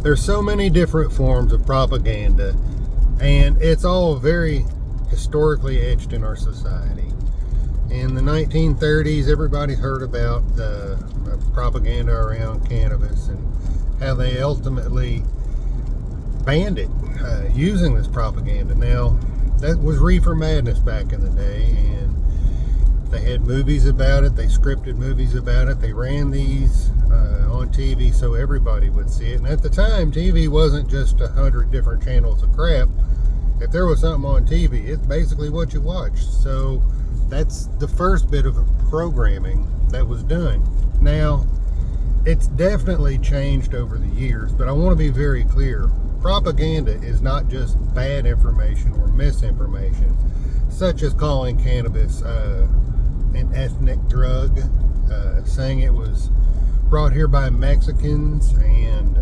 There's so many different forms of propaganda, and it's all very historically etched in our society. In the 1930s, everybody heard about the propaganda around cannabis and how they ultimately banned it using this propaganda. Now, that was reefer madness back in the day, and they had movies about it. They scripted movies about it. They ran these on TV so everybody would see it. And at the time, TV wasn't just 100 different channels of crap. If there was something on TV, it's basically what you watched. So that's the first bit of programming that was done. Now, it's definitely changed over the years, but I want to be very clear. Propaganda is not just bad information or misinformation, such as calling cannabis an ethnic drug, saying it was brought here by Mexicans and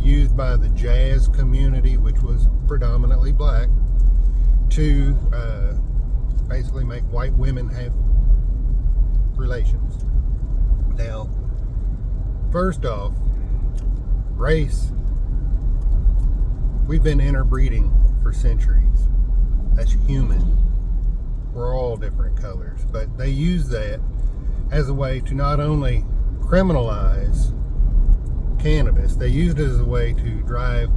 used by the jazz community, which was predominantly black, to basically make white women have relations. Now, first off, race, we've been interbreeding for centuries. That's human. We're all different colors, but they use that as a way to not only criminalize cannabis, they used it as a way to drive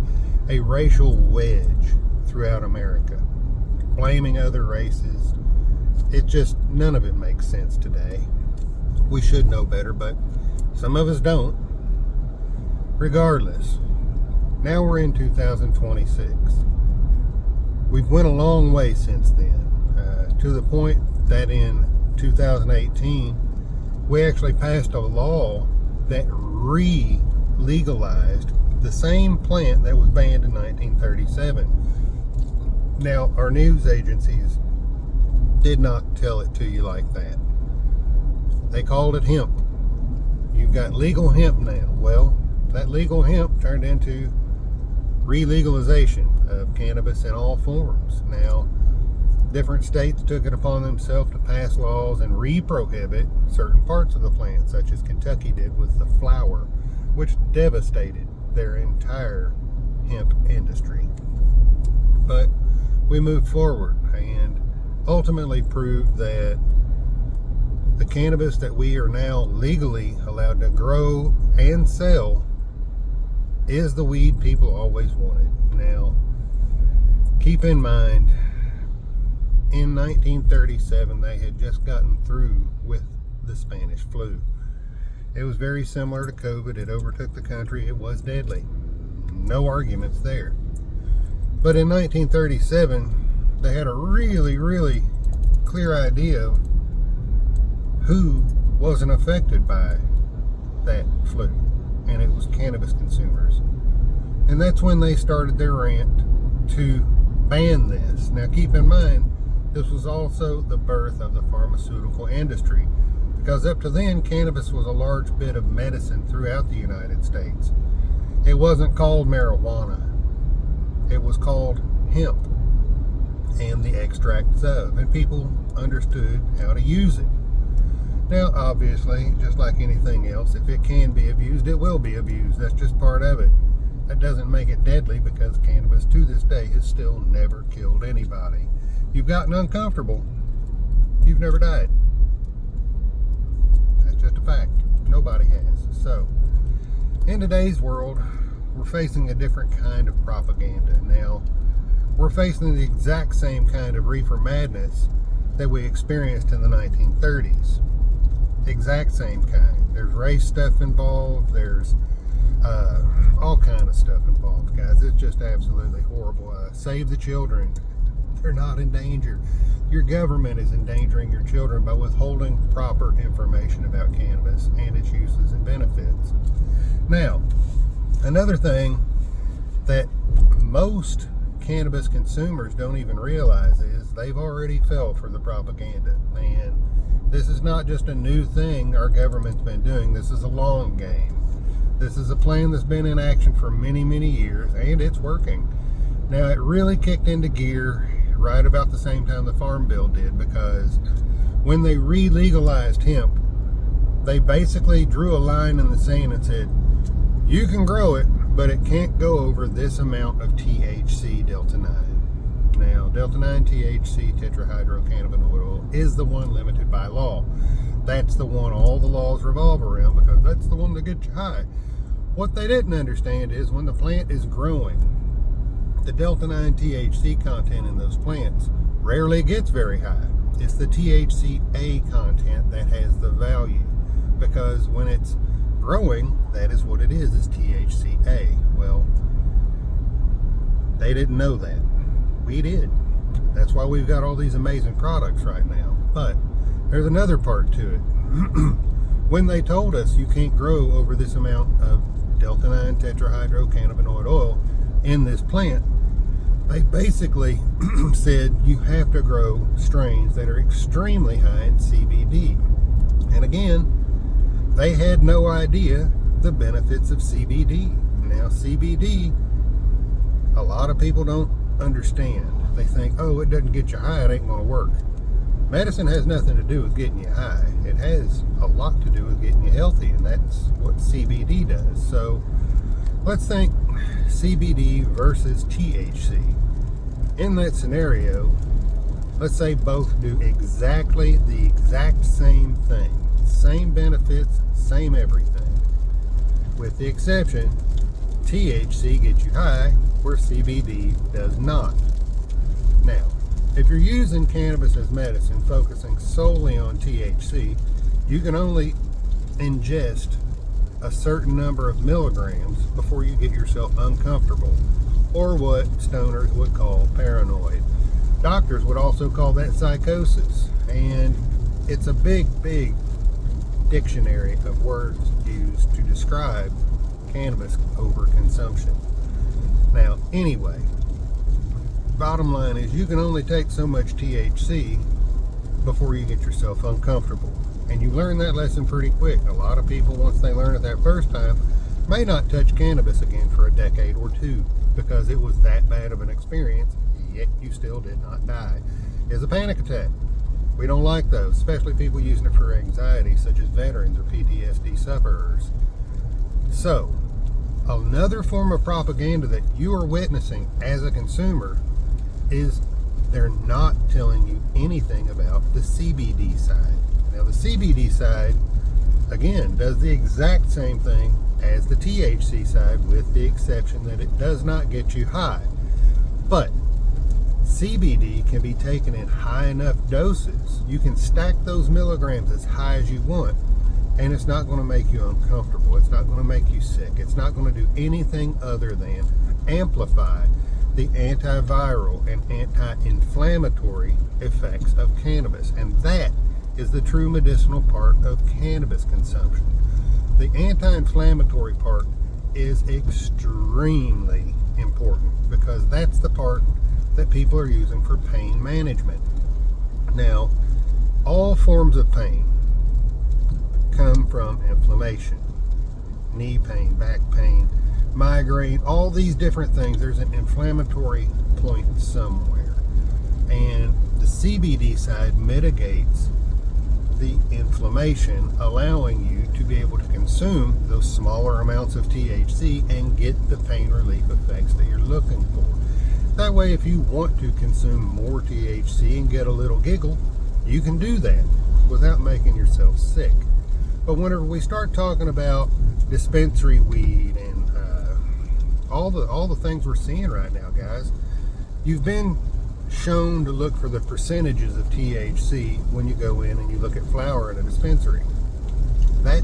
a racial wedge throughout America, blaming other races. It just, none of it makes sense today. We should know better, but some of us don't. Regardless, now we're in 2026. We've went a long way since then, to the point that in 2018, we actually passed a law that legalized the same plant that was banned in 1937. Now, our news agencies did not tell it to you like that. They called it hemp. You've got legal hemp now. Well, that legal hemp turned into re-legalization of cannabis in all forms. Now, different states took it upon themselves to pass laws and re-prohibit certain parts of the plant, such as Kentucky did with the flower, which devastated their entire hemp industry. But we moved forward and ultimately proved that the cannabis that we are now legally allowed to grow and sell is the weed people always wanted. Now, keep in mind, in 1937, they had just gotten through with the Spanish flu. It was very similar to COVID. It overtook the country. It was deadly. No arguments there. But in 1937, they had a really, really clear idea of who wasn't affected by that flu, and it was cannabis consumers. And that's when they started their rant to ban this. Now, keep in mind, this was also the birth of the pharmaceutical industry, because up to then, cannabis was a large bit of medicine throughout the United States. It wasn't called marijuana. It was called hemp and the extracts of, and people understood how to use it. Now, obviously, just like anything else, if it can be abused, it will be abused. That's just part of it. That doesn't make it deadly, because cannabis to this day has still never killed anybody. You've gotten uncomfortable, you've never died. That's just a fact. Nobody has. So, in today's world, we're facing a different kind of propaganda. Now, we're facing the exact same kind of reefer madness that we experienced in the 1930s. Exact same kind. There's race stuff involved. There's all kind of stuff involved, guys. It's just absolutely horrible. Save the children. They're not in danger. Your government is endangering your children by withholding proper information about cannabis and its uses and benefits. Now, another thing that most cannabis consumers don't even realize is they've already fell for the propaganda. And this is not just a new thing our government's been doing. This is a long game. This is a plan that's been in action for many, many years, and it's working. Now, it really kicked into gear right about the same time the Farm Bill did, because when they re-legalized hemp, they basically drew a line in the sand and said, you can grow it, but it can't go over this amount of THC Delta 9. Now, Delta 9 THC tetrahydrocannabinol oil is the one limited by law. That's the one all the laws revolve around, because that's the one that gets you high. What they didn't understand is when the plant is growing, the Delta 9 THC content in those plants rarely gets very high. It's the THCA content that has the value, because when it's growing, that is what it is THCA. Well, they didn't know that. We did. That's why we've got all these amazing products right now. But there's another part to it. When they told us you can't grow over this amount of Delta 9 tetrahydrocannabinol oil in this plant, they basically said you have to grow strains that are extremely high in CBD. And again, they had no idea the benefits of CBD. Now, CBD, a lot of people don't understand. They think, oh, it doesn't get you high, it ain't going to work. Medicine has nothing to do with getting you high. It has a lot to do with getting you healthy, and that's what CBD does. So let's think CBD versus THC. In that scenario, let's say both do exactly the exact same thing. Same benefits, same everything. With the exception, THC gets you high where CBD does not. Now, if you're using cannabis as medicine, focusing solely on THC, you can only ingest a certain number of milligrams before you get yourself uncomfortable, or what stoners would call paranoid. Doctors would also call that psychosis, and it's a big dictionary of words used to describe cannabis overconsumption. Now, anyway, bottom line is you can only take so much THC before you get yourself uncomfortable. And you learn that lesson pretty quick. A lot of people, once they learn it that first time, may not touch cannabis again for a decade or two because it was that bad of an experience, yet you still did not die. It's a panic attack. We don't like those, especially people using it for anxiety, such as veterans or PTSD sufferers. So, another form of propaganda that you are witnessing as a consumer is they're not telling you anything about the CBD side. Now, the CBD side, again, does the exact same thing as the THC side, with the exception that it does not get you high. But CBD can be taken in high enough doses. You can stack those milligrams as high as you want, and it's not going to make you uncomfortable. It's not going to make you sick. It's not going to do anything other than amplify the antiviral and anti-inflammatory effects of cannabis. And that is the true medicinal part of cannabis consumption. The anti-inflammatory part is extremely important, because that's the part that people are using for pain management. Now, all forms of pain come from inflammation. Knee pain, back pain, migraine, all these different things. There's an inflammatory point somewhere. And the CBD side mitigates the inflammation, allowing you to be able to consume those smaller amounts of THC and get the pain relief effects that you're looking for. That way, if you want to consume more THC and get a little giggle, you can do that without making yourself sick. But whenever we start talking about dispensary weed and all the things we're seeing right now, guys, you've been shown to look for the percentages of THC when you go in and you look at flower in a dispensary. That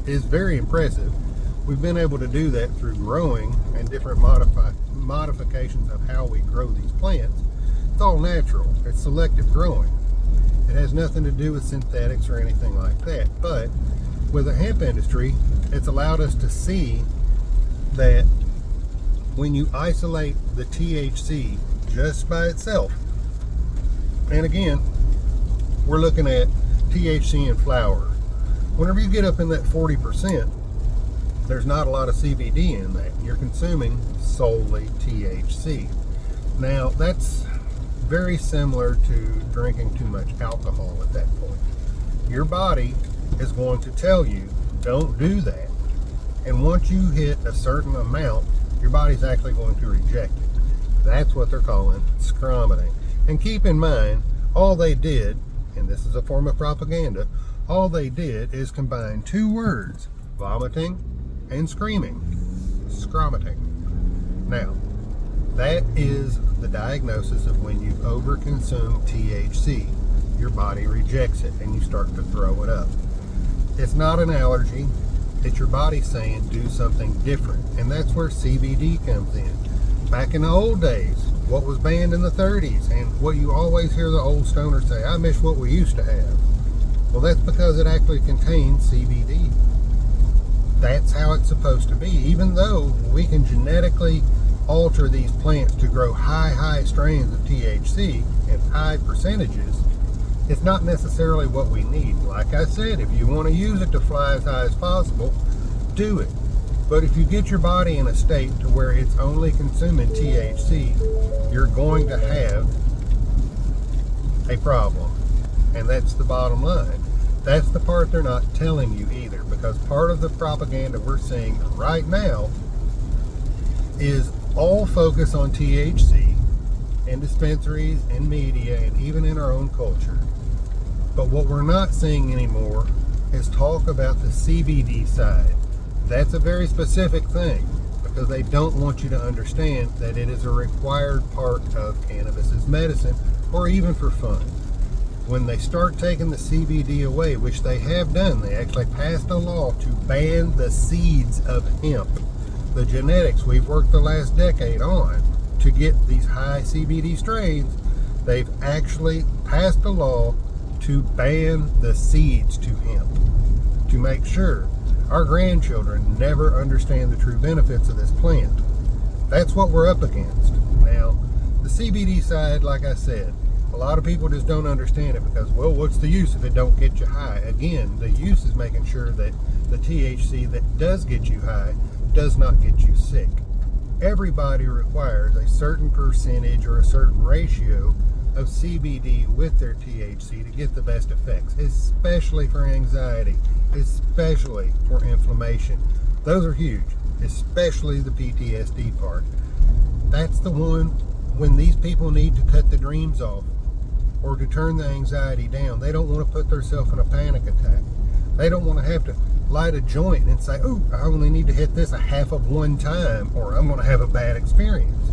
is very impressive. We've been able to do that through growing and different modifications of how we grow these plants. It's all natural. It's selective growing. It has nothing to do with synthetics or anything like that. But with the hemp industry, it's allowed us to see that when you isolate the THC just by itself, and again, we're looking at THC in flower. Whenever you get up in that 40%, there's not a lot of CBD in that. You're consuming solely THC. Now, that's very similar to drinking too much alcohol at that point. Your body is going to tell you, don't do that. And once you hit a certain amount, your body's actually going to reject it. That's what they're calling scromiting. And keep in mind, all they did, and this is a form of propaganda, all they did is combine two words, vomiting and screaming. Scromiting. Now, that is the diagnosis of when you overconsume THC. Your body rejects it and you start to throw it up. It's not an allergy. It's your body saying do something different. And that's where CBD comes in. Back in the old days, what was banned in the 30s, and what you always hear the old stoners say, I miss what we used to have. Well, that's because it actually contains CBD. That's how it's supposed to be. Even though we can genetically alter these plants to grow high strains of THC in high percentages, it's not necessarily what we need. Like I said, if you want to use it to fly as high as possible, do it. But if you get your body in a state to where it's only consuming THC, you're going to have a problem. And that's the bottom line. That's the part they're not telling you either, because part of the propaganda we're seeing right now is all focus on THC in dispensaries, in media, and even in our own culture. But what we're not seeing anymore is talk about the CBD side. That's a very specific thing, because they don't want you to understand that it is a required part of cannabis as medicine, or even for fun. When they start taking the CBD away, which they have done, they actually passed a law to ban the seeds of hemp. The genetics we've worked the last decade on to get these high CBD strains, they've actually passed a law to ban the seeds to hemp, to make sure our grandchildren never understand the true benefits of this plant. That's what we're up against. Now, the CBD side, like I said, a lot of people just don't understand it because, well, what's the use if it don't get you high? Again, the use is making sure that the THC that does get you high does not get you sick. Everybody requires a certain percentage or a certain ratio of CBD with their THC to get the best effects, especially for anxiety, especially for inflammation. Those are huge, especially the PTSD part. That's the one when these people need to cut the dreams off or to turn the anxiety down. They don't want to put themselves in a panic attack. They don't want to have to light a joint and say, oh, I only need to hit this a half of one time or I'm going to have a bad experience.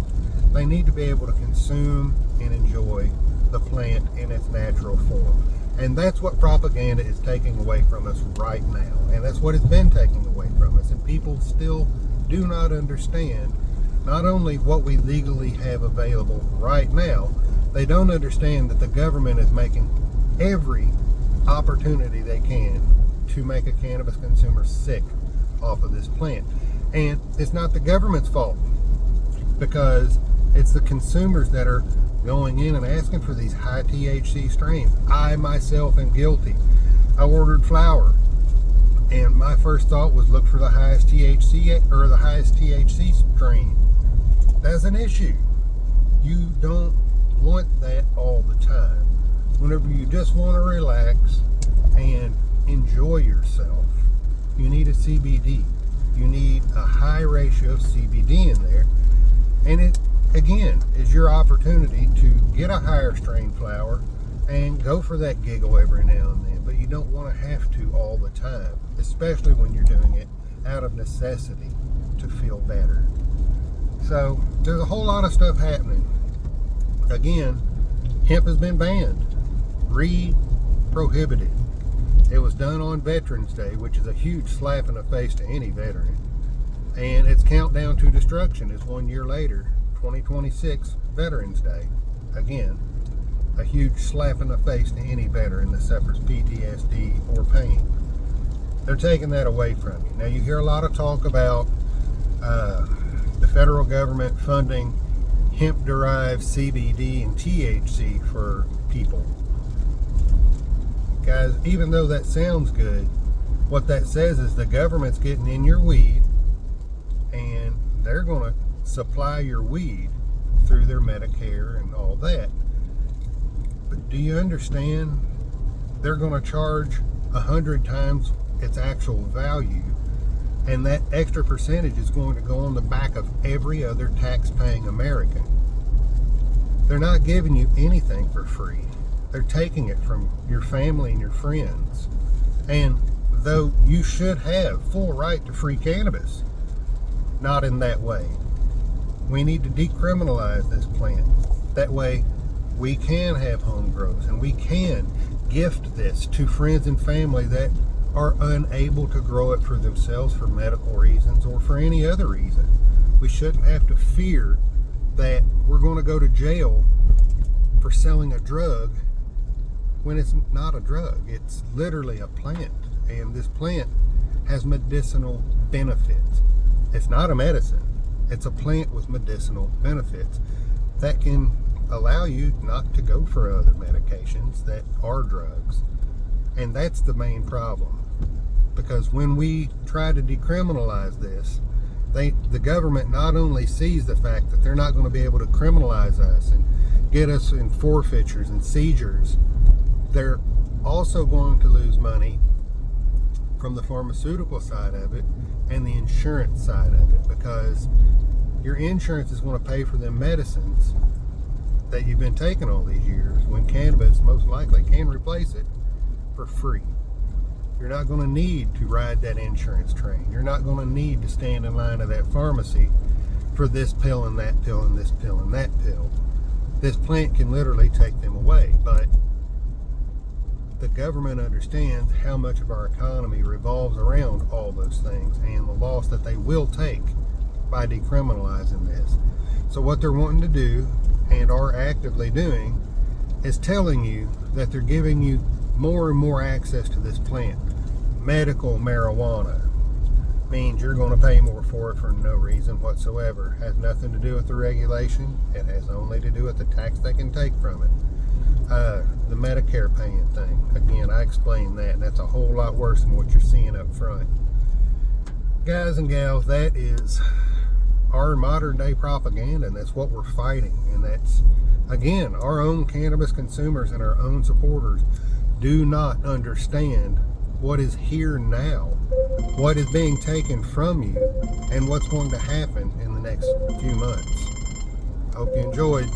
They need to be able to consume and enjoy the plant in its natural form. And that's what propaganda is taking away from us right now. And that's what it's been taking away from us. And people still do not understand not only what we legally have available right now, they don't understand that the government is making every opportunity they can to make a cannabis consumer sick off of this plant. And it's not the government's fault, because it's the consumers that are going in and asking for these high THC strains. I myself am guilty. I ordered flower, and my first thought was look for the highest THC or the highest THC strain. That's an issue. You don't want that all the time. Whenever you just want to relax and enjoy yourself, you need a CBD. You need a high ratio of CBD in there, and it again is your opportunity to get a higher strain flower and go for that giggle every now and then. But you don't want to have to all the time, especially when you're doing it out of necessity to feel better. So there's a whole lot of stuff happening. Again, hemp has been banned, prohibited. It was done on Veterans Day, which is a huge slap in the face to any veteran. And its countdown to destruction is 1 year later, 2026, Veterans Day. Again, a huge slap in the face to any veteran that suffers PTSD or pain. They're taking that away from you. Now, you hear a lot of talk about the federal government funding hemp-derived CBD and THC for people. Guys, even though that sounds good, what that says is the government's getting in your weed and they're going to supply your weed through their Medicare and all that. But do you understand? They're going to charge 100 times its actual value And that extra percentage is going to go on the back of every other tax-paying American. They're not giving you anything for free. They're taking it from your family and your friends. And though you should have full right to free cannabis, not in that way. We need to decriminalize this plant. That way we can have home grows and we can gift this to friends and family that are unable to grow it for themselves for medical reasons or for any other reason. We shouldn't have to fear that we're going to go to jail for selling a drug when it's not a drug. It's literally a plant, and this plant has medicinal benefits. It's not a medicine. It's a plant with medicinal benefits that can allow you not to go for other medications that are drugs. And that's the main problem. Because when we try to decriminalize this, the government not only sees the fact that they're not going to be able to criminalize us and get us in forfeitures and seizures, they're also going to lose money from the pharmaceutical side of it and the insurance side of it, because your insurance is going to pay for them medicines that you've been taking all these years, when cannabis most likely can replace it for free. You're not going to need to ride that insurance train. You're not going to need to stand in line at that pharmacy for this pill and that pill and this pill and that pill. This plant can literally take them away, but the government understands how much of our economy revolves around all those things and the loss that they will take by decriminalizing this. So what they're wanting to do, and are actively doing, is telling you that they're giving you more and more access to this plant. Medical marijuana means you're going to pay more for it for no reason whatsoever. It has nothing to do with the regulation. It has only to do with the tax they can take from it. The Medicare paying thing, again, I explained that, and that's a whole lot worse than what you're seeing up front. Guys and gals, that is our modern day propaganda, and that's what we're fighting. And that's, again, our own cannabis consumers and our own supporters do not understand what is here now, what is being taken from you, and what's going to happen in the next few months. Hope you enjoyed.